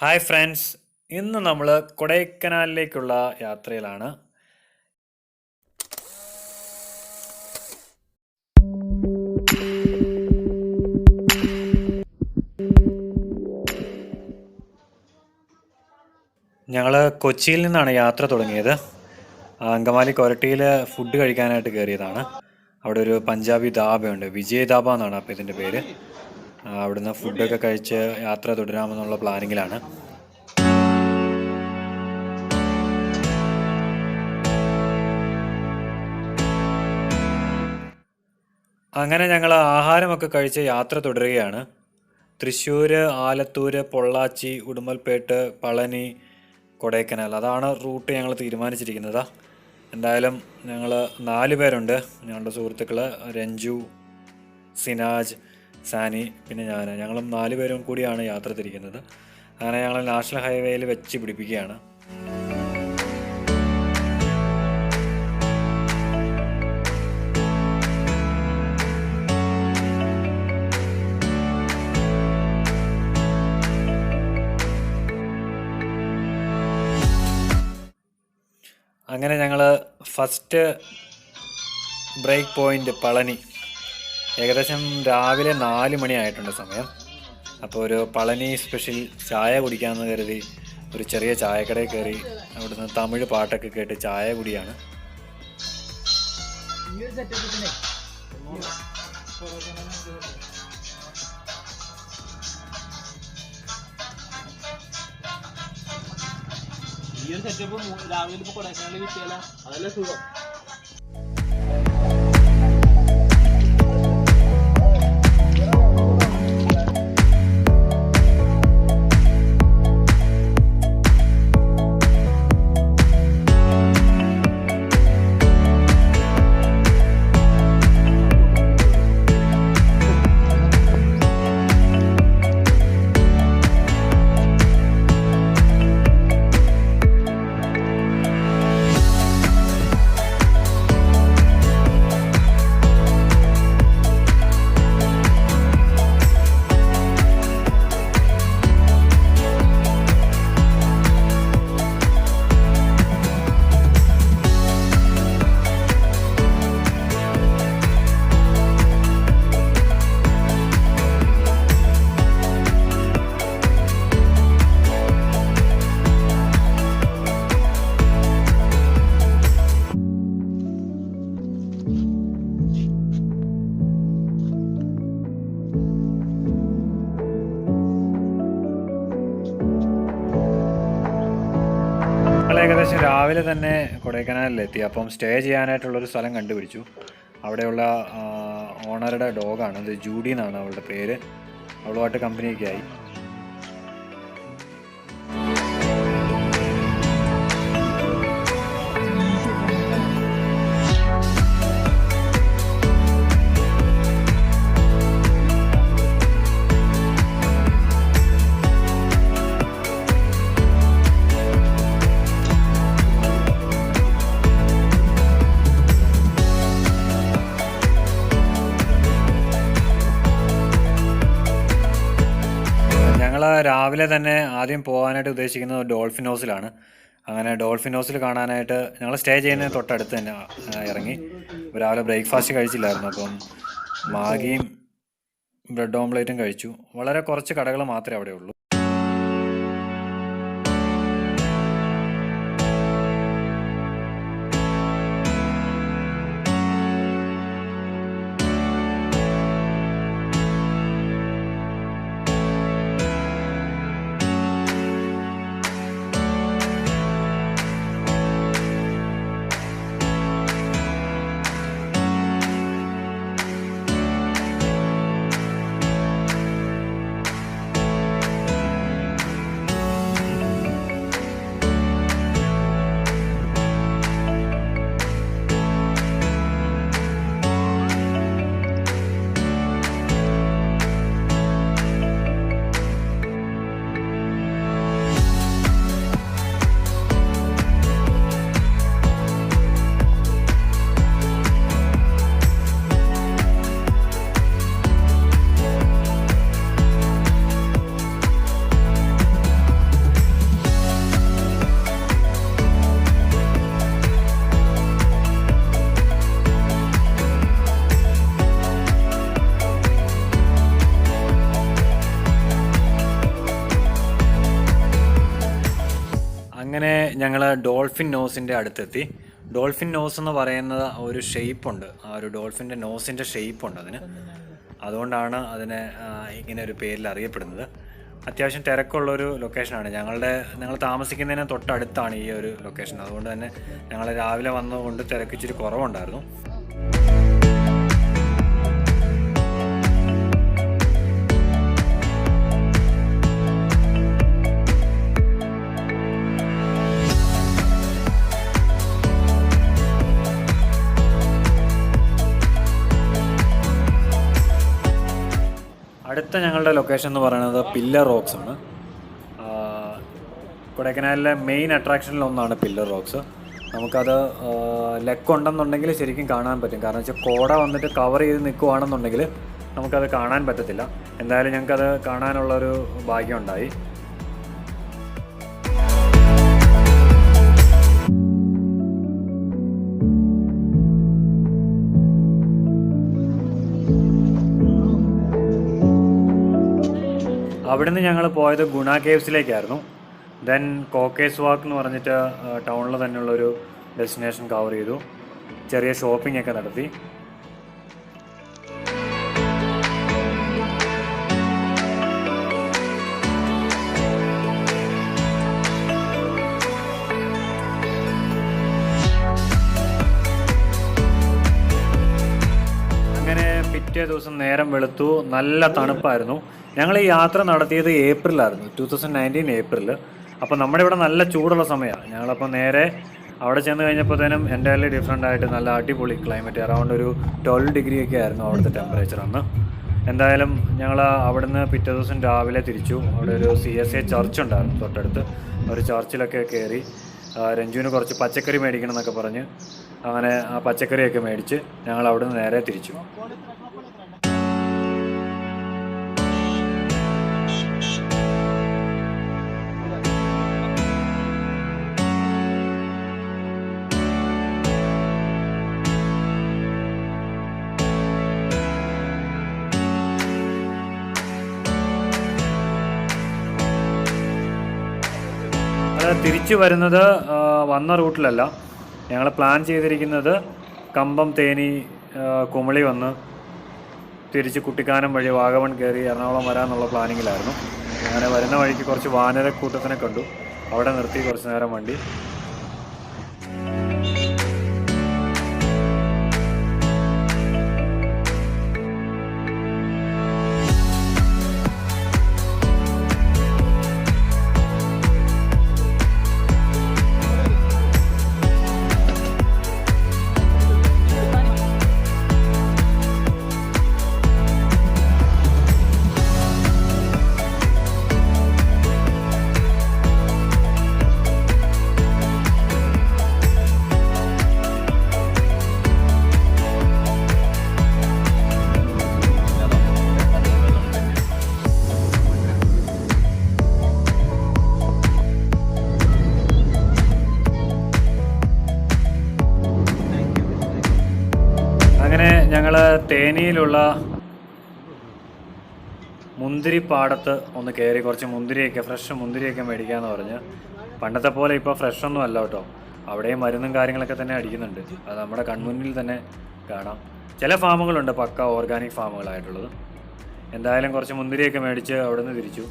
Hi friends, ഇന്ന് നമ്മൾ കൊടൈക്കനാലിലേക്കുള്ള യാത്രയിലാണ്. ഞങ്ങൾ കൊച്ചിയിൽ നിന്നാണ് യാത്ര തുടങ്ങിയത്. അങ്കമാലി കൊരട്ടിയിൽ ഫുഡ് കഴിക്കാനായിട്ട് കയറിയതാണ്. അവിടെ ഒരു പഞ്ചാബി ധാബയുണ്ട്, വിജയ് ധാബ എന്നാണ് അപ്പോൾ ഇതിൻ്റെ പേര്. അവിടുന്ന് ഫുഡൊക്കെ കഴിച്ച് യാത്ര തുടരാമെന്നുള്ള പ്ലാനിങ്ങിലാണ്. അങ്ങനെ ഞങ്ങൾ ആഹാരമൊക്കെ കഴിച്ച് യാത്ര തുടരുകയാണ്. തൃശ്ശൂർ, ആലത്തൂർ, പൊള്ളാച്ചി, ഉടുമ്പൽപേട്ട്, പളനി, കൊടൈക്കനാൽ, അതാണ് റൂട്ട് ഞങ്ങൾ തീരുമാനിച്ചിരിക്കുന്നത്. എന്തായാലും ഞങ്ങൾ 4 പേരുണ്ട്. ഞങ്ങളുടെ സുഹൃത്തുക്കൾ രഞ്ജു, സിനാജ്, സാനി, പിന്നെ ഞങ്ങളും 4 പേരും കൂടിയാണ് യാത്ര തിരിക്കുന്നത്. അങ്ങനെ ഞങ്ങൾ നാഷണൽ ഹൈവേയിൽ വെച്ച് പിടിപ്പിക്കുകയാണ്. അങ്ങനെ ഞങ്ങൾ ഫസ്റ്റ് ബ്രേക്ക് പോയിൻ്റ് പളനി. ഏകദേശം രാവിലെ 4 മണിയായിട്ടുണ്ട് സമയം. അപ്പോൾ ഒരു പളനി സ്പെഷ്യൽ ചായ കുടിക്കാമെന്ന് കരുതി ഒരു ചെറിയ ചായക്കടയിൽ കയറി അവിടുന്ന് തമിഴ് പാട്ടൊക്കെ കേട്ട് ചായ കുടിയാണ്. ഈ ഒരു സെറ്റപ്പ് രാവിലെ ഇപ്പോൾ കൊടൈക്കനാലിൽ കിട്ടിയാലോ, അതല്ലേ സുഖം. ഏകദേശം രാവിലെ തന്നെ കൊടൈക്കനാലിലെത്തി. അപ്പം സ്റ്റേ ചെയ്യാനായിട്ടുള്ളൊരു സ്ഥലം കണ്ടുപിടിച്ചു. അവിടെയുള്ള ഓണറുടെ ഡോഗാണ്, അത് ജൂഡി എന്നാണ് അവളുടെ പേര്. അവളുമായിട്ട് കമ്പനിയൊക്കെ ആയി. രാവിലെ തന്നെ ആദ്യം പോകാനായിട്ട് ഉദ്ദേശിക്കുന്നത് ഡോൾഫിൻ ഹൗസിലാണ്. അങ്ങനെ ഡോൾഫിൻ ഹൗസിൽ കാണാനായിട്ട് ഞങ്ങൾ സ്റ്റേ ചെയ്യുന്നതിന് തൊട്ടടുത്ത് തന്നെ ഇറങ്ങി. രാവിലെ ബ്രേക്ക്ഫാസ്റ്റ് കഴിച്ചില്ലായിരുന്നു, അപ്പം മാഗിയും ബ്രെഡ് ഓംലേറ്റും കഴിച്ചു. വളരെ കുറച്ച് കടകൾ മാത്രമേ അവിടെ ഉള്ളൂ. അങ്ങനെ ഞങ്ങൾ ഡോൾഫിൻ നോസിൻ്റെ അടുത്തെത്തി. ഡോൾഫിൻ നോസ് എന്ന് പറയുന്നത് ഒരു ഷേപ്പുണ്ട്, ആ ഒരു ഡോൾഫിൻ്റെ നോസിൻ്റെ ഷേപ്പുണ്ട് അതിന്. അതുകൊണ്ടാണ് അതിനെ ഇങ്ങനെ ഒരു പേരിൽ അറിയപ്പെടുന്നത്. അത്യാവശ്യം തിരക്കുള്ളൊരു ലൊക്കേഷനാണ്. ഞങ്ങൾ താമസിക്കുന്നതിന് തൊട്ടടുത്താണ് ഈ ഒരു ലൊക്കേഷൻ. അതുകൊണ്ട് തന്നെ ഞങ്ങൾ രാവിലെ വന്നതുകൊണ്ട് തിരക്കിച്ചിരി കുറവുണ്ടായിരുന്നു. അടുത്ത ഞങ്ങളുടെ ലൊക്കേഷൻ എന്ന് പറയുന്നത് പില്ലർ റോക്സ് ആണ്. കൊടൈക്കനാലിലെ മെയിൻ അട്രാക്ഷനിലൊന്നാണ് പില്ലർ റോക്സ്. നമുക്കത് ലെക്ക് ഉണ്ടെന്നുണ്ടെങ്കിൽ ശരിക്കും കാണാൻ പറ്റും. കാരണം വെച്ചാൽ കോട വന്നിട്ട് കവർ ചെയ്ത് നിൽക്കുകയാണെന്നുണ്ടെങ്കിൽ നമുക്കത് കാണാൻ പറ്റത്തില്ല. എന്തായാലും ഞങ്ങൾക്കത് കാണാനുള്ളൊരു ഭാഗ്യം ഉണ്ടായി. അവിടുന്ന് ഞങ്ങൾ പോയത് ഗുണ കേവ്സിലേക്കായിരുന്നു. ദെൻ കോക്കേസ് വാക്ക് എന്ന് പറഞ്ഞിട്ട് ടൗണിൽ തന്നെയുള്ളൊരു ഡെസ്റ്റിനേഷൻ കവർ ചെയ്തു. ചെറിയ ഷോപ്പിംഗ് ഒക്കെ നടത്തി. അങ്ങനെ പിറ്റേ ദിവസം നേരം വെളുത്തു. നല്ല തണുപ്പായിരുന്നു. ഞങ്ങൾ ഈ യാത്ര നടത്തിയത് ഏപ്രിലായിരുന്നു, 2019 ഏപ്രിൽ. അപ്പോൾ നമ്മുടെ ഇവിടെ നല്ല ചൂടുള്ള സമയമാണ്. ഞങ്ങളപ്പോൾ നേരെ അവിടെ ചെന്ന് കഴിഞ്ഞപ്പോഴത്തേനും എൻ്റയർലി ഡിഫറെൻ്റ് ആയിട്ട് നല്ല അടിപൊളി ക്ലൈമറ്റ്. അറൗണ്ട് ഒരു 12 ഡിഗ്രി ഒക്കെ ആയിരുന്നു അവിടുത്തെ ടെമ്പറേച്ചർ അന്ന്. എന്തായാലും ഞങ്ങൾ അവിടുന്ന് പിറ്റേ ദിവസം രാവിലെ തിരിച്ചു. അവിടെ ഒരു CSA ചർച്ച് ഉണ്ടായിരുന്നു തൊട്ടടുത്ത്. ഒരു ചർച്ചിലൊക്കെ കയറി രഞ്ജുവിന് കുറച്ച് പച്ചക്കറി മേടിക്കണം എന്നൊക്കെ പറഞ്ഞ് അങ്ങനെ ആ പച്ചക്കറിയൊക്കെ മേടിച്ച് ഞങ്ങൾ അവിടുന്ന് നേരെ തിരിച്ചു. തിരിച്ചു വരുന്നത് വന്ന റൂട്ടിലല്ല. ഞങ്ങൾ പ്ലാൻ ചെയ്തിരിക്കുന്നത് കമ്പം, തേനി, കുമളി വന്ന് തിരിച്ച് കുട്ടിക്കാനം വഴി വാഗമൺ കയറി എറണാകുളം വരാമെന്നുള്ള പ്ലാനിങ്ങിലായിരുന്നു. അങ്ങനെ വരുന്ന വഴിക്ക് കുറച്ച് വാനരക്കൂട്ടത്തിനെ കണ്ടു. അവിടെ നിർത്തി കുറച്ച് നേരം വണ്ടി. ഞങ്ങൾ തേനിയിലുള്ള മുന്തിരിപ്പാടത്ത് ഒന്ന് കയറി കുറച്ച് മുന്തിരിയൊക്കെ, ഫ്രഷ് മുന്തിരിയൊക്കെ മേടിക്കാമെന്ന് പറഞ്ഞ്. പണ്ടത്തെ പോലെ ഇപ്പോൾ ഫ്രഷൊന്നും അല്ല കേട്ടോ. അവിടെയും മരുന്നും കാര്യങ്ങളൊക്കെ തന്നെ അടിക്കുന്നുണ്ട്. അത് നമ്മുടെ കൺമുന്നിൽ തന്നെ കാണാം. ചില ഫാമുകളുണ്ട് പക്ക ഓർഗാനിക് ഫാമുകളായിട്ടുള്ളത്. എന്തായാലും കുറച്ച് മുന്തിരിയൊക്കെ മേടിച്ച് അവിടെ നിന്ന് തിരിച്ചു.